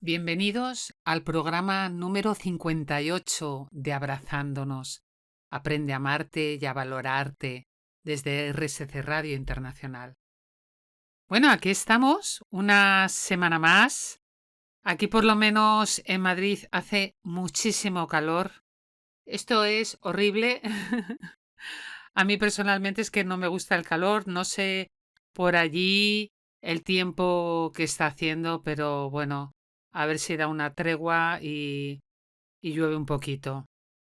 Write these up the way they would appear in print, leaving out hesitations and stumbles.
Bienvenidos al programa número 58 de Abrazándonos. Aprende a amarte y a valorarte desde RSC Radio Internacional. Bueno, aquí estamos, una semana más. Aquí por lo menos en Madrid hace muchísimo calor. Esto es horrible. A mí personalmente es que no me gusta el calor. No sé por allí el tiempo que está haciendo, pero bueno, a ver si da una tregua y llueve un poquito.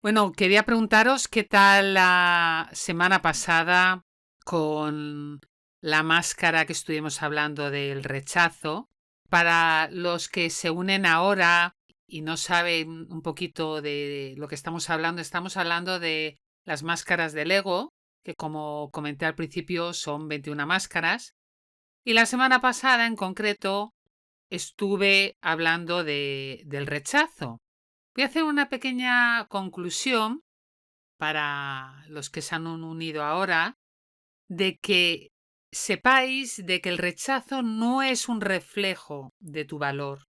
Bueno, quería preguntaros qué tal la semana pasada con la máscara que estuvimos hablando del rechazo. Para los que se unen ahora y no saben un poquito de lo que estamos hablando de las máscaras del ego, que como comenté al principio son 21 máscaras. Y la semana pasada en concreto estuve hablando del rechazo. Voy a hacer una pequeña conclusión para los que se han unido ahora, de que sepáis de que el rechazo no es un reflejo de tu valor,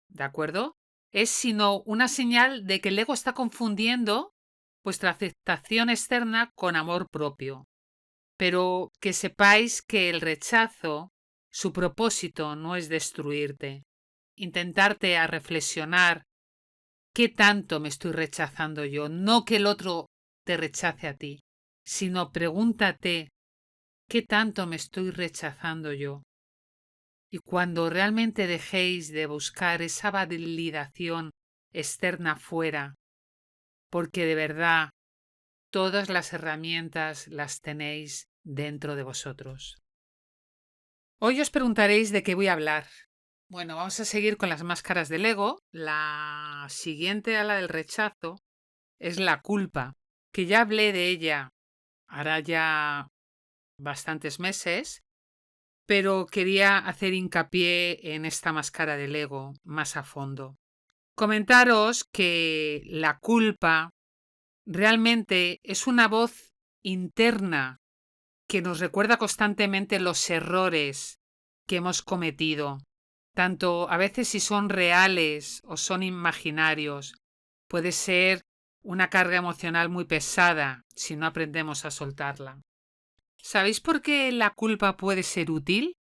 ¿de acuerdo? Es sino una señal de que el ego está confundiendo vuestra aceptación externa con amor propio. Pero que sepáis que el rechazo, su propósito no es destruirte, intentarte a reflexionar qué tanto me estoy rechazando yo, no que el otro te rechace a ti, sino pregúntate qué tanto me estoy rechazando yo. Y cuando realmente dejéis de buscar esa validación externa fuera, porque de verdad todas las herramientas las tenéis dentro de vosotros. Hoy os preguntaréis de qué voy a hablar. Bueno, vamos a seguir con las máscaras del ego. La siguiente a la del rechazo es la culpa, que ya hablé de ella hará ya bastantes meses, pero quería hacer hincapié en esta máscara del ego más a fondo. Comentaros que la culpa realmente es una voz interna que nos recuerda constantemente los errores que hemos cometido, tanto a veces si son reales o son imaginarios. Puede ser una carga emocional muy pesada si no aprendemos a soltarla. ¿Sabéis por qué la culpa puede ser útil?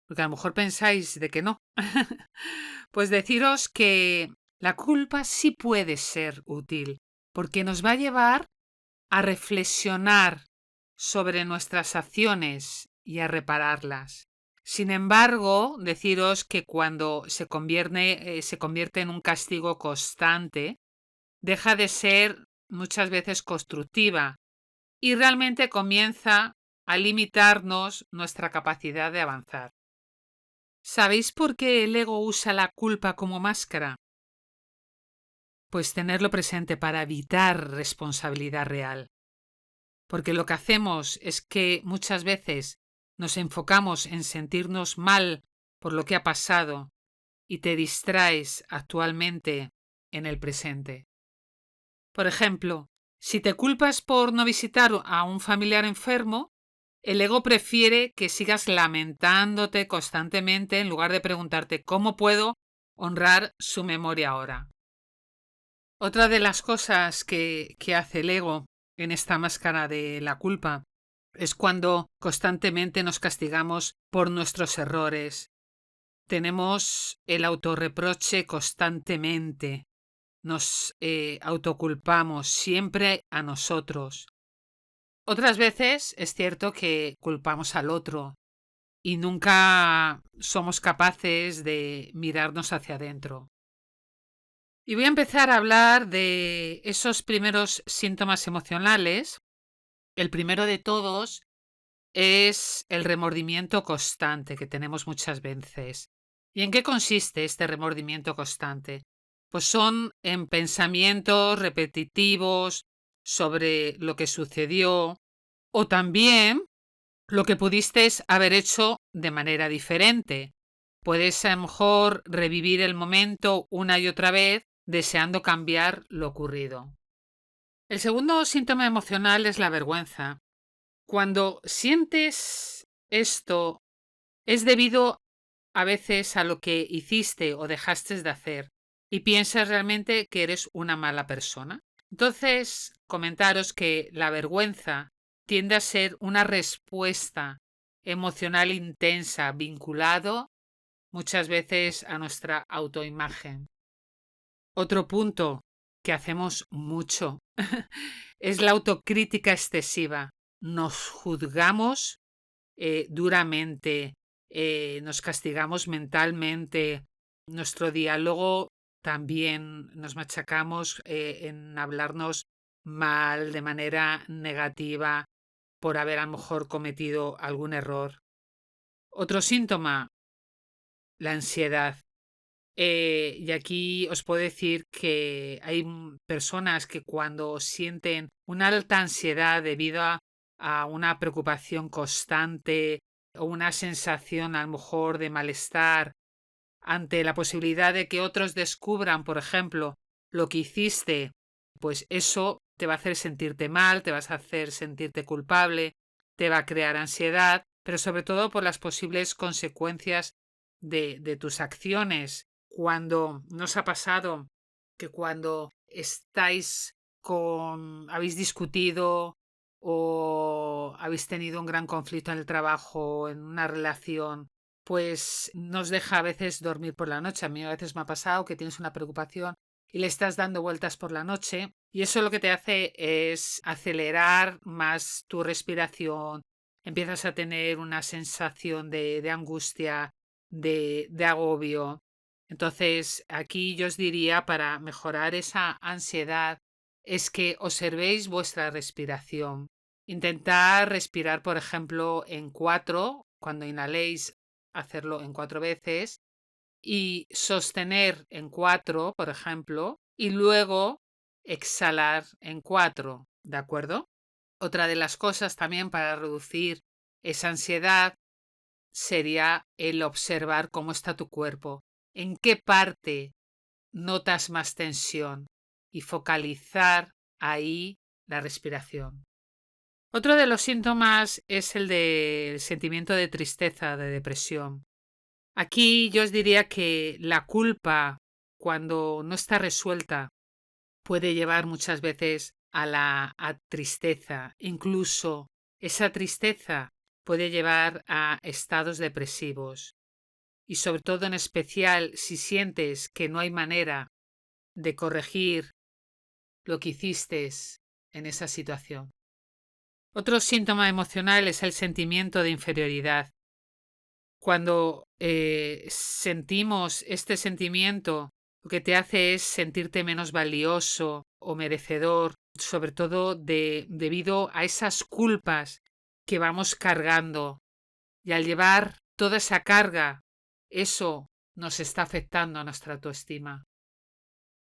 Porque a lo mejor pensáis de que no. Pues deciros que la culpa sí puede ser útil, porque nos va a llevar a reflexionar sobre nuestras acciones y a repararlas. Sin embargo, deciros que cuando se convierte en un castigo constante, deja de ser muchas veces constructiva y realmente comienza a limitarnos nuestra capacidad de avanzar. ¿Sabéis por qué el ego usa la culpa como máscara? Pues tenerlo presente para evitar responsabilidad real. Porque lo que hacemos es que muchas veces nos enfocamos en sentirnos mal por lo que ha pasado y te distraes actualmente en el presente. Por ejemplo, si te culpas por no visitar a un familiar enfermo, el ego prefiere que sigas lamentándote constantemente en lugar de preguntarte cómo puedo honrar su memoria ahora. Otra de las cosas que hace el ego en esta máscara de la culpa es cuando constantemente nos castigamos por nuestros errores. Tenemos el autorreproche constantemente. Nos autoculpamos siempre a nosotros. Otras veces es cierto que culpamos al otro y nunca somos capaces de mirarnos hacia adentro. Y voy a empezar a hablar de esos primeros síntomas emocionales. El primero de todos es el remordimiento constante que tenemos muchas veces. ¿Y en qué consiste este remordimiento constante? Pues son en pensamientos repetitivos sobre lo que sucedió o también lo que pudiste haber hecho de manera diferente. Puedes a lo mejor revivir el momento una y otra vez deseando cambiar lo ocurrido. El segundo síntoma emocional es la vergüenza. Cuando sientes esto es debido a veces a lo que hiciste o dejaste de hacer y piensas realmente que eres una mala persona. Entonces, comentaros que la vergüenza tiende a ser una respuesta emocional intensa vinculado muchas veces a nuestra autoimagen. Otro punto que hacemos mucho es la autocrítica excesiva. Nos juzgamos duramente, nos castigamos mentalmente, nuestro diálogo también nos machacamos en hablarnos mal, de manera negativa, por haber a lo mejor cometido algún error. Otro síntoma, la ansiedad. Y aquí os puedo decir que hay personas que cuando sienten una alta ansiedad debido a una preocupación constante o una sensación a lo mejor de malestar ante la posibilidad de que otros descubran, por ejemplo, lo que hiciste, pues eso te va a hacer sentirte mal, te vas a hacer sentirte culpable, te va a crear ansiedad, pero sobre todo por las posibles consecuencias de tus acciones. Cuando nos ha pasado que cuando habéis discutido o habéis tenido un gran conflicto en el trabajo, en una relación, pues nos deja a veces dormir por la noche. A mí a veces me ha pasado que tienes una preocupación y le estás dando vueltas por la noche y eso lo que te hace es acelerar más tu respiración, empiezas a tener una sensación de angustia, de agobio. Entonces, aquí yo os diría, para mejorar esa ansiedad, es que observéis vuestra respiración. Intentad respirar, por ejemplo, en 4, cuando inhaléis, hacerlo en 4 veces, y sostener en 4, por ejemplo, y luego exhalar en 4, ¿de acuerdo? Otra de las cosas también para reducir esa ansiedad sería el observar cómo está tu cuerpo, en qué parte notas más tensión y focalizar ahí la respiración. Otro de los síntomas es el del sentimiento de tristeza, de depresión. Aquí yo os diría que la culpa, cuando no está resuelta, puede llevar muchas veces a tristeza. Incluso esa tristeza puede llevar a estados depresivos. Y sobre todo en especial si sientes que no hay manera de corregir lo que hiciste en esa situación. Otro síntoma emocional es el sentimiento de inferioridad. Cuando sentimos este sentimiento, lo que te hace es sentirte menos valioso o merecedor, sobre todo debido a esas culpas que vamos cargando. Y al llevar toda esa carga, eso nos está afectando a nuestra autoestima.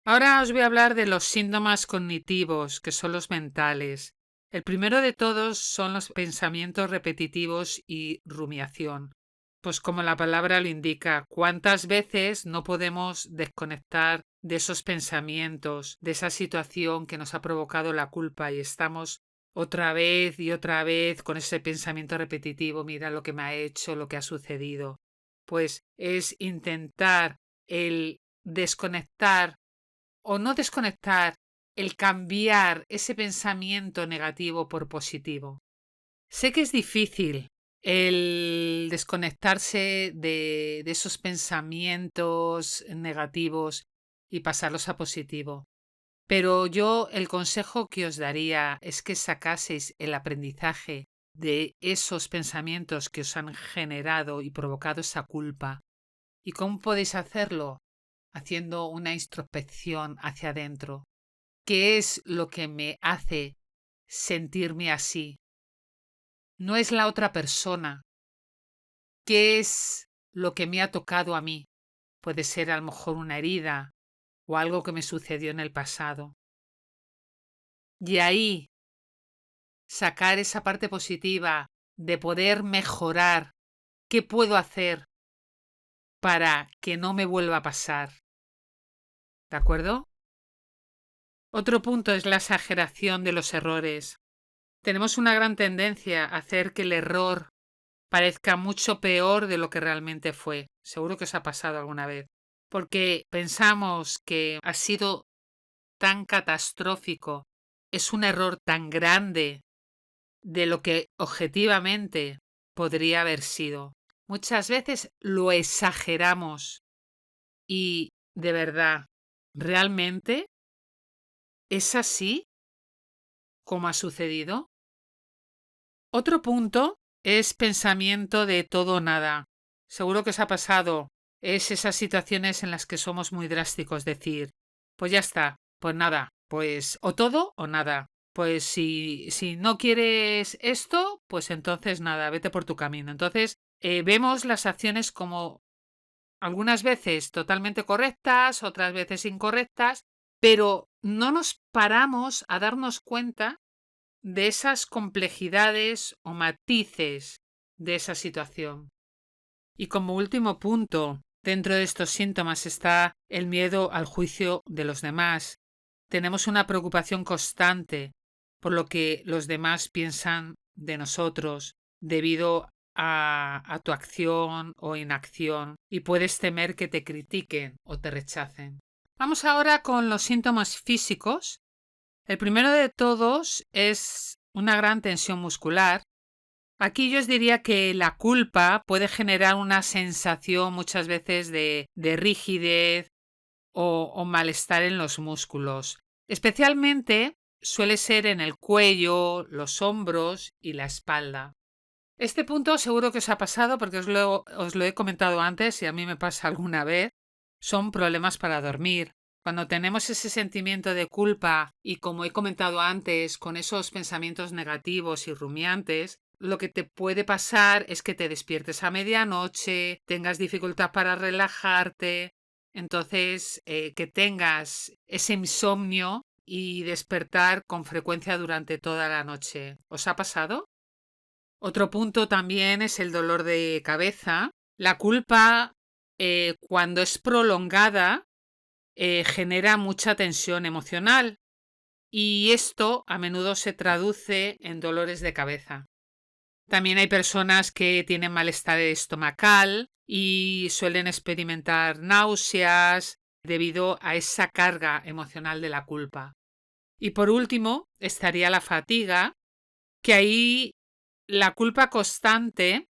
Ahora os voy a hablar de los síntomas cognitivos, que son los mentales. El primero de todos son los pensamientos repetitivos y rumiación. Pues como la palabra lo indica, ¿cuántas veces no podemos desconectar de esos pensamientos, de esa situación que nos ha provocado la culpa y estamos otra vez y otra vez con ese pensamiento repetitivo, mira lo que me ha hecho, lo que ha sucedido? Pues es intentar el desconectar o no desconectar, el cambiar ese pensamiento negativo por positivo. Sé que es difícil el desconectarse de esos pensamientos negativos y pasarlos a positivo. Pero yo el consejo que os daría es que sacaseis el aprendizaje de esos pensamientos que os han generado y provocado esa culpa. ¿Y cómo podéis hacerlo? Haciendo una introspección hacia adentro. ¿Qué es lo que me hace sentirme así? No es la otra persona. ¿Qué es lo que me ha tocado a mí? Puede ser a lo mejor una herida o algo que me sucedió en el pasado. Y ahí sacar esa parte positiva de poder mejorar. ¿Qué puedo hacer para que no me vuelva a pasar? ¿De acuerdo? Otro punto es la exageración de los errores. Tenemos una gran tendencia a hacer que el error parezca mucho peor de lo que realmente fue. Seguro que os ha pasado alguna vez. Porque pensamos que ha sido tan catastrófico, es un error tan grande de lo que objetivamente podría haber sido. Muchas veces lo exageramos y, de verdad, ¿realmente es así como ha sucedido? Otro punto es pensamiento de todo o nada. Seguro que os ha pasado. Es esas situaciones en las que somos muy drásticos, decir, pues ya está, pues nada, pues o todo o nada. Pues si no quieres esto, pues entonces nada, vete por tu camino. Entonces, vemos las acciones como algunas veces totalmente correctas, otras veces incorrectas, pero no nos paramos a darnos cuenta de esas complejidades o matices de esa situación. Y como último punto, dentro de estos síntomas está el miedo al juicio de los demás. Tenemos una preocupación constante por lo que los demás piensan de nosotros debido a tu acción o inacción y puedes temer que te critiquen o te rechacen. Vamos ahora con los síntomas físicos. El primero de todos es una gran tensión muscular. Aquí yo os diría que la culpa puede generar una sensación muchas veces de rigidez o malestar en los músculos. Especialmente suele ser en el cuello, los hombros y la espalda. Este punto seguro que os ha pasado porque os lo he comentado antes y a mí me pasa alguna vez. Son problemas para dormir. Cuando tenemos ese sentimiento de culpa y, como he comentado antes, con esos pensamientos negativos y rumiantes, lo que te puede pasar es que te despiertes a medianoche, tengas dificultad para relajarte, entonces que tengas ese insomnio y despertar con frecuencia durante toda la noche. ¿Os ha pasado? Otro punto también es el dolor de cabeza. La culpa, cuando es prolongada, genera mucha tensión emocional y esto a menudo se traduce en dolores de cabeza. También hay personas que tienen malestar estomacal y suelen experimentar náuseas debido a esa carga emocional de la culpa. Y por último, estaría la fatiga, que ahí la culpa constante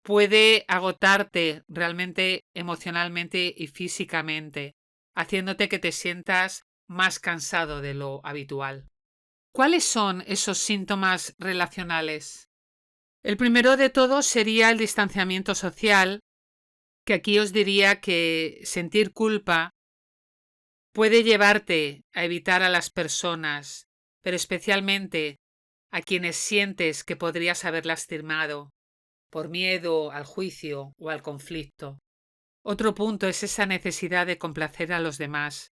puede agotarte realmente emocionalmente y físicamente, haciéndote que te sientas más cansado de lo habitual. ¿Cuáles son esos síntomas relacionales? El primero de todos sería el distanciamiento social, que aquí os diría que sentir culpa puede llevarte a evitar a las personas, pero especialmente a quienes sientes que podrías haber lastimado por miedo al juicio o al conflicto. Otro punto es esa necesidad de complacer a los demás.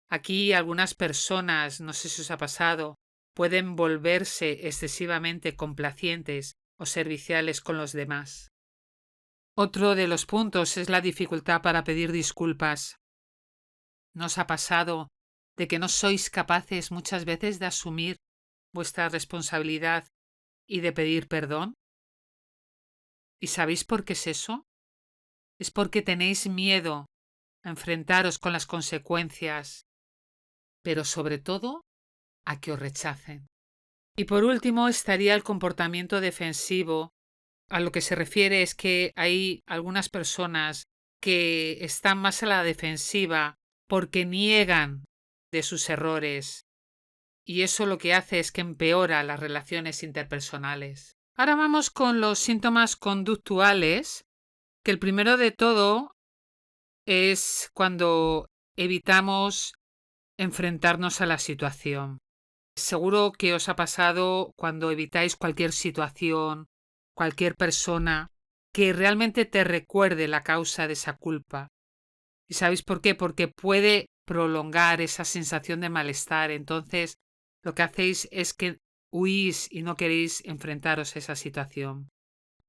Aquí algunas personas, no sé si os ha pasado, pueden volverse excesivamente complacientes o serviciales con los demás. Otro de los puntos es la dificultad para pedir disculpas. ¿No os ha pasado de que no sois capaces muchas veces de asumir vuestra responsabilidad y de pedir perdón? ¿Y sabéis por qué es eso? Es porque tenéis miedo a enfrentaros con las consecuencias, pero sobre todo a que os rechacen. Y por último estaría el comportamiento defensivo. A lo que se refiere es que hay algunas personas que están más a la defensiva porque niegan de sus errores y eso lo que hace es que empeora las relaciones interpersonales. Ahora vamos con los síntomas conductuales, que el primero de todo es cuando evitamos enfrentarnos a la situación. Seguro que os ha pasado cuando evitáis cualquier situación, cualquier persona que realmente te recuerde la causa de esa culpa. ¿Y sabéis por qué? Porque puede prolongar esa sensación de malestar. Entonces, lo que hacéis es que huís y no queréis enfrentaros a esa situación.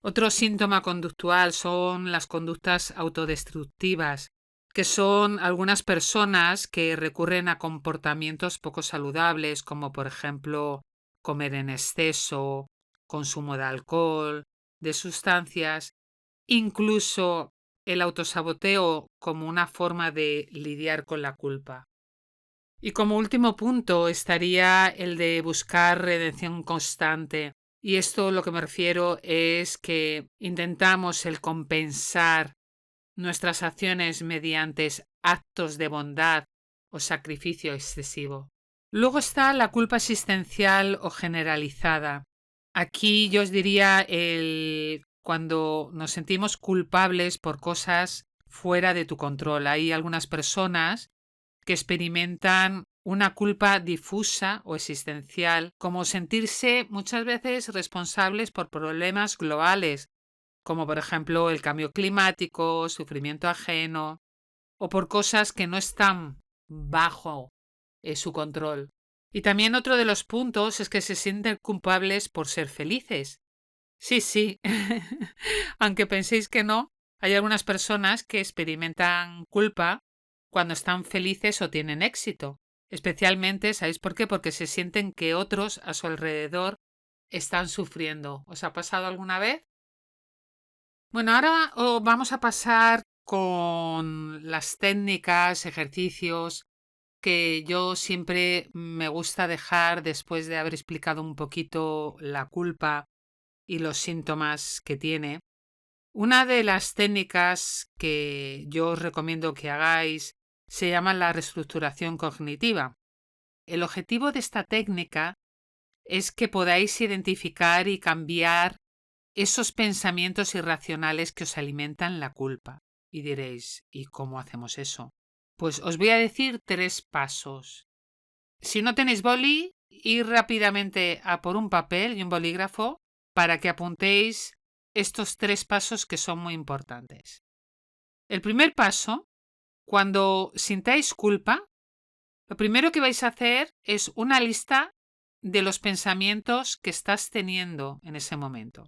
Otro síntoma conductual son las conductas autodestructivas, que son algunas personas que recurren a comportamientos poco saludables, como por ejemplo comer en exceso, consumo de alcohol, de sustancias, incluso el autosaboteo como una forma de lidiar con la culpa. Y como último punto estaría el de buscar redención constante. Y esto lo que me refiero es que intentamos el compensar nuestras acciones mediante actos de bondad o sacrificio excesivo. Luego está la culpa existencial o generalizada. Aquí yo os diría cuando nos sentimos culpables por cosas fuera de tu control. Hay algunas personas que experimentan una culpa difusa o existencial, como sentirse muchas veces responsables por problemas globales, como por ejemplo el cambio climático, sufrimiento ajeno, o por cosas que no están bajo su control. Y también otro de los puntos es que se sienten culpables por ser felices. Sí, sí, aunque penséis que no, hay algunas personas que experimentan culpa cuando están felices o tienen éxito. Especialmente, ¿sabéis por qué? Porque se sienten que otros a su alrededor están sufriendo. ¿Os ha pasado alguna vez? Bueno, ahora vamos a pasar con las técnicas, ejercicios que yo siempre me gusta dejar después de haber explicado un poquito la culpa y los síntomas que tiene. Una de las técnicas que yo os recomiendo que hagáis se llama la reestructuración cognitiva. El objetivo de esta técnica es que podáis identificar y cambiar esos pensamientos irracionales que os alimentan la culpa. Y diréis, ¿y cómo hacemos eso? Pues os voy a decir 3 pasos. Si no tenéis boli, ir rápidamente a por un papel y un bolígrafo para que apuntéis estos 3 pasos que son muy importantes. El primer paso, cuando sintáis culpa, lo primero que vais a hacer es una lista de los pensamientos que estás teniendo en ese momento.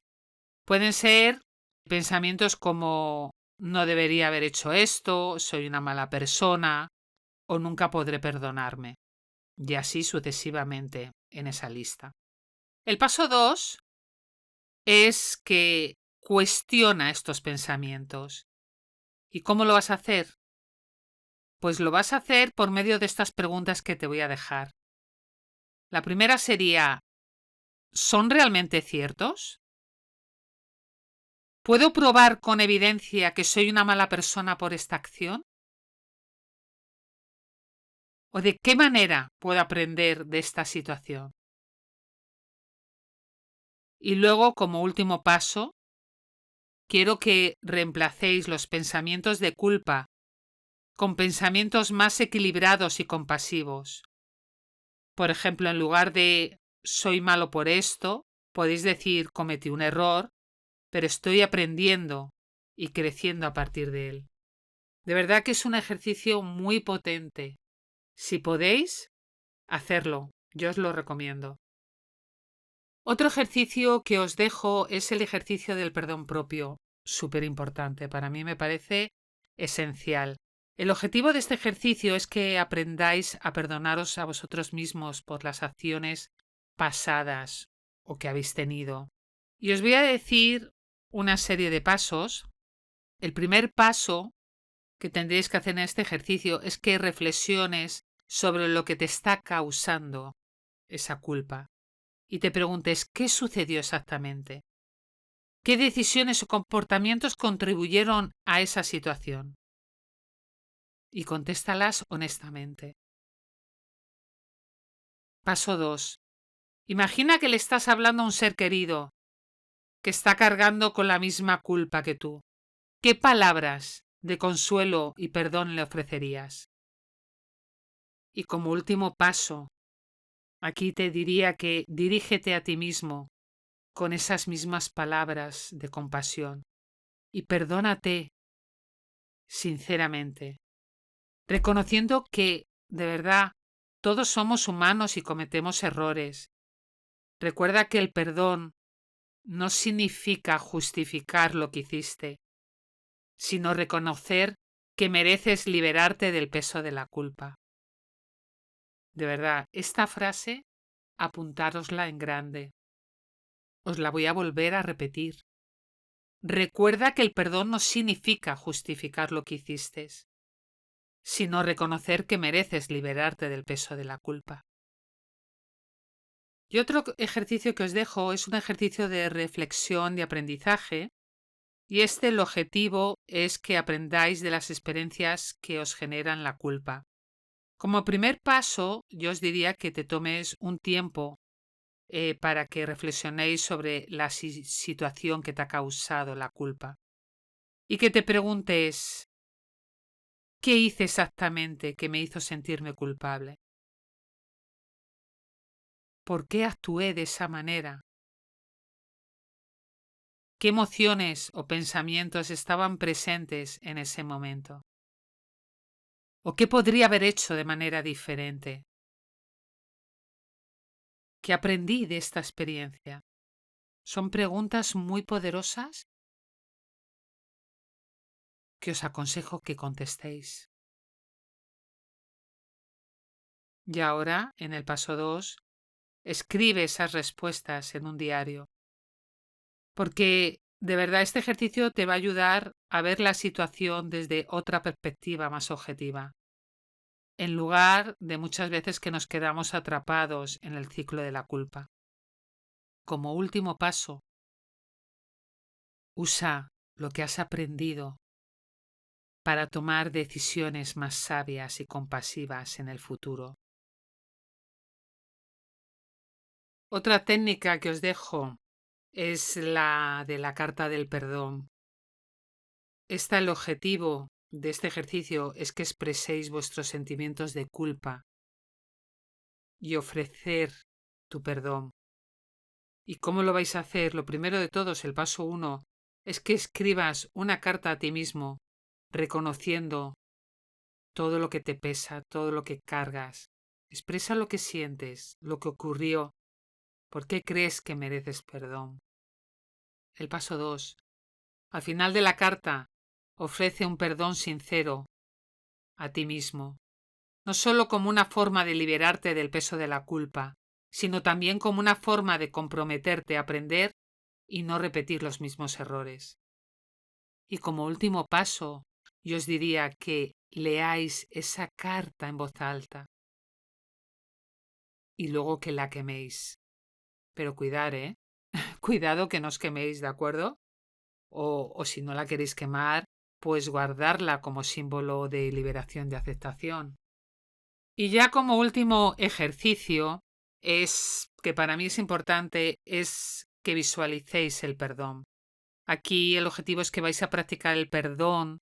Pueden ser pensamientos como no debería haber hecho esto, soy una mala persona o nunca podré perdonarme. Y así sucesivamente en esa lista. El paso 2 es que cuestiona estos pensamientos. ¿Y cómo lo vas a hacer? Pues lo vas a hacer por medio de estas preguntas que te voy a dejar. La primera sería, ¿son realmente ciertos? ¿Puedo probar con evidencia que soy una mala persona por esta acción? ¿O de qué manera puedo aprender de esta situación? Y luego, como último paso, quiero que reemplacéis los pensamientos de culpa con pensamientos más equilibrados y compasivos. Por ejemplo, en lugar de soy malo por esto, podéis decir cometí un error, pero estoy aprendiendo y creciendo a partir de él. De verdad que es un ejercicio muy potente. Si podéis, hacerlo. Yo os lo recomiendo. Otro ejercicio que os dejo es el ejercicio del perdón propio. Súper importante. Para mí me parece esencial. El objetivo de este ejercicio es que aprendáis a perdonaros a vosotros mismos por las acciones pasadas o que habéis tenido. Y os voy a decir una serie de pasos. El primer paso que tendréis que hacer en este ejercicio es que reflexiones sobre lo que te está causando esa culpa y te preguntes qué sucedió exactamente, qué decisiones o comportamientos contribuyeron a esa situación y contéstalas honestamente. Paso 2. Imagina que le estás hablando a un ser querido que está cargando con la misma culpa que tú. ¿Qué palabras de consuelo y perdón le ofrecerías? Y como último paso, aquí te diría que dirígete a ti mismo con esas mismas palabras de compasión y perdónate sinceramente, reconociendo que, de verdad, todos somos humanos y cometemos errores. Recuerda que el perdón no significa justificar lo que hiciste, sino reconocer que mereces liberarte del peso de la culpa. De verdad, esta frase, apuntárosla en grande. Os la voy a volver a repetir. recuerda que el perdón no significa justificar lo que hiciste, sino reconocer que mereces liberarte del peso de la culpa. Y otro ejercicio que os dejo es un ejercicio de reflexión y aprendizaje, y el objetivo es que aprendáis de las experiencias que os generan la culpa. Como primer paso, yo os diría que te tomes un tiempo para que reflexionéis sobre la situación que te ha causado la culpa y que te preguntes, ¿qué hice exactamente que me hizo sentirme culpable? ¿Por qué actué de esa manera? ¿Qué emociones o pensamientos estaban presentes en ese momento? ¿O qué podría haber hecho de manera diferente? ¿Qué aprendí de esta experiencia? Son preguntas muy poderosas que os aconsejo que contestéis. Y ahora, en el paso 2, escribe esas respuestas en un diario, porque de verdad este ejercicio te va a ayudar a ver la situación desde otra perspectiva más objetiva, en lugar de muchas veces que nos quedamos atrapados en el ciclo de la culpa. Como último paso, usa lo que has aprendido para tomar decisiones más sabias y compasivas en el futuro. Otra técnica que os dejo es la de la carta del perdón. El objetivo de este ejercicio es que expreséis vuestros sentimientos de culpa y ofrecer tu perdón. ¿Y cómo lo vais a hacer? Lo primero de todos, el paso 1, es que escribas una carta a ti mismo reconociendo todo lo que te pesa, todo lo que cargas. Expresa lo que sientes, lo que ocurrió, por qué crees que mereces perdón. El paso 2, al final de la carta, ofrece un perdón sincero a ti mismo, no solo como una forma de liberarte del peso de la culpa, sino también como una forma de comprometerte a aprender y no repetir los mismos errores. Y como último paso, yo os diría que leáis esa carta en voz alta y luego que la queméis. Pero cuidar, ¿eh? Cuidado que no os queméis, ¿de acuerdo? O si no la queréis quemar, pues guardarla como símbolo de liberación, de aceptación. Y ya como último ejercicio, es que para mí es importante, es que visualicéis el perdón. Aquí el objetivo es que vais a practicar el perdón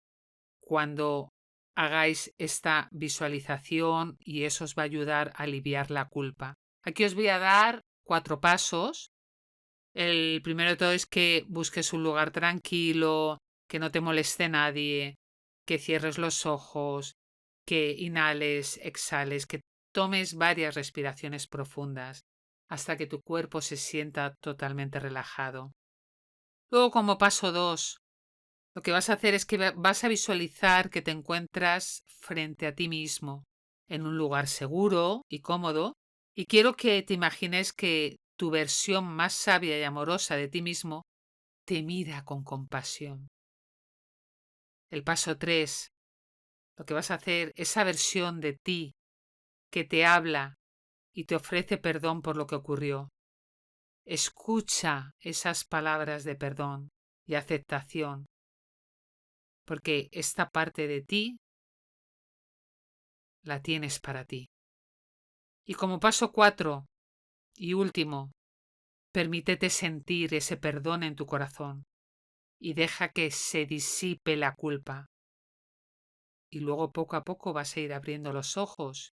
cuando hagáis esta visualización y eso os va a ayudar a aliviar la culpa. Aquí os voy a dar 4 pasos. El primero de todo es que busques un lugar tranquilo, que no te moleste nadie, que cierres los ojos, que inhales, exhales, que tomes varias respiraciones profundas hasta que tu cuerpo se sienta totalmente relajado. Luego, como paso 2, lo que vas a hacer es que vas a visualizar que te encuentras frente a ti mismo, en un lugar seguro y cómodo, y quiero que te imagines que tu versión más sabia y amorosa de ti mismo te mira con compasión. El paso 3, lo que vas a hacer, esa versión de ti que te habla y te ofrece perdón por lo que ocurrió. Escucha esas palabras de perdón y aceptación, porque esta parte de ti la tienes para ti. Y como paso 4 y último, permítete sentir ese perdón en tu corazón y deja que se disipe la culpa. Y luego poco a poco vas a ir abriendo los ojos.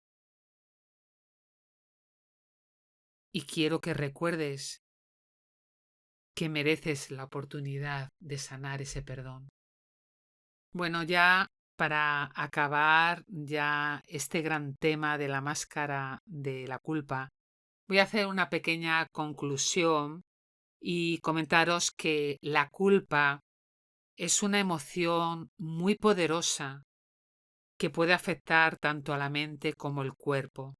Y quiero que recuerdes que mereces la oportunidad de sanar ese perdón. Bueno, ya para acabar ya este gran tema de la máscara de la culpa, voy a hacer una pequeña conclusión y comentaros que la culpa es una emoción muy poderosa que puede afectar tanto a la mente como el cuerpo.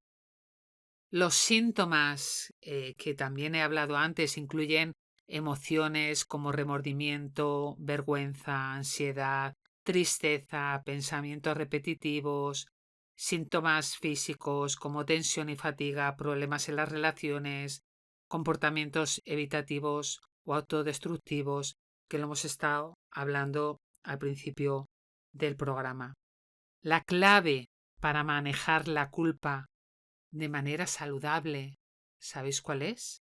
Los síntomas que también he hablado antes incluyen emociones como remordimiento, vergüenza, ansiedad, tristeza, pensamientos repetitivos, síntomas físicos como tensión y fatiga, problemas en las relaciones, comportamientos evitativos o autodestructivos, que lo hemos estado hablando al principio del programa. La clave para manejar la culpa de manera saludable, ¿sabéis cuál es?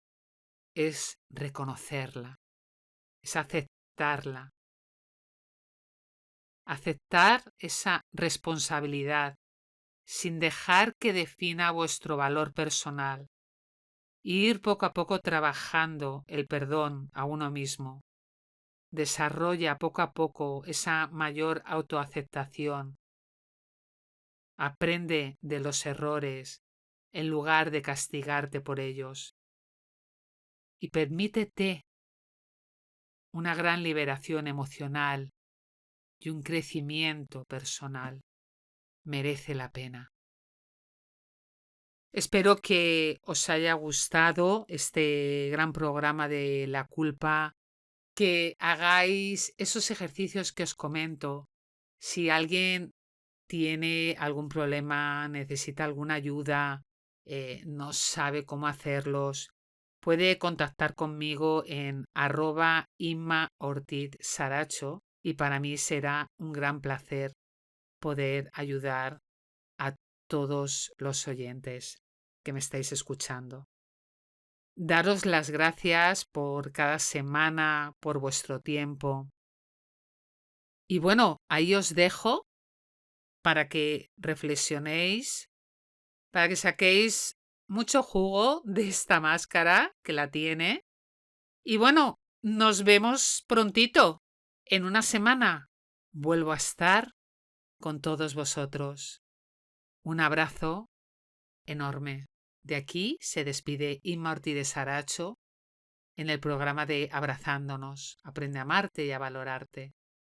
Es reconocerla, es aceptarla, aceptar esa responsabilidad sin dejar que defina vuestro valor personal, ir poco a poco trabajando el perdón a uno mismo. Desarrolla poco a poco esa mayor autoaceptación. Aprende de los errores en lugar de castigarte por ellos. Y permítete una gran liberación emocional y un crecimiento personal. Merece la pena. Espero que os haya gustado este gran programa de la culpa, que hagáis esos ejercicios que os comento. Si alguien tiene algún problema, necesita alguna ayuda, no sabe cómo hacerlos, puede contactar conmigo en @InmaOrtizSaracho y para mí será un gran placer poder ayudar a todos los oyentes que me estáis escuchando. Daros las gracias por cada semana, por vuestro tiempo. Y bueno, ahí os dejo para que reflexionéis, para que saquéis mucho jugo de esta máscara que la tiene. Y bueno, nos vemos prontito. En una semana vuelvo a estar con todos vosotros. Un abrazo enorme. De aquí se despide Inma Ortiz de Saracho en el programa de Abrazándonos. Aprende a amarte y a valorarte.